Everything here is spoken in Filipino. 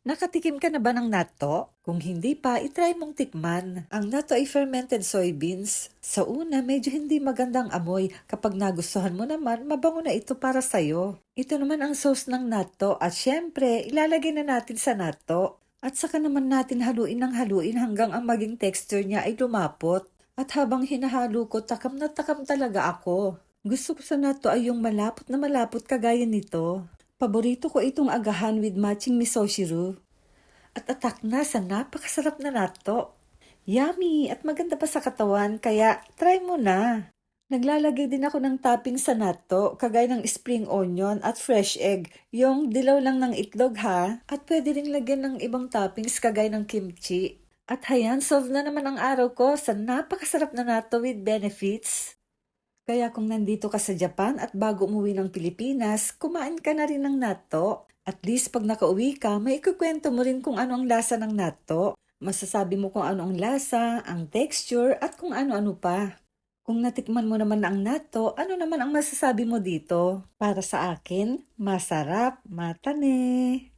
Nakatikim ka na ba ng natto? Kung hindi pa, itry mong tikman. Ang natto ay fermented soybeans. Sa una, medyo hindi magandang amoy. Kapag nagustuhan mo naman, mabango na ito para sa'yo. Ito naman ang sauce ng natto at syempre, ilalagay na natin sa natto. At saka naman natin haluin ng haluin hanggang ang maging texture niya ay lumapot. At habang hinahalo ko, takam na takam talaga ako. Gusto ko sa natto ay yung malapot kagaya nito. Paborito ko itong agahan with matching miso-shiru. At atak na sa napakasarap na natto. Yummy at maganda pa sa katawan kaya try mo na. Naglalagay din ako ng topping sa natto, kagaya ng spring onion at fresh egg. Yung dilaw lang ng itlog ha. At pwede rin lagyan ng ibang toppings kagaya ng kimchi. At hayan, solve na naman ang araw ko sa napakasarap na natto with benefits. Kaya kung nandito ka sa Japan at bago umuwi ng Pilipinas, kumain ka na rin ng natto. At least pag nakauwi ka, may ikukwento mo rin kung ano ang lasa ng natto. Masasabi mo kung ano ang lasa, ang texture, at kung ano-ano pa. Kung natikman mo naman ang natto, ano naman ang masasabi mo dito? Para sa akin, masarap, matane.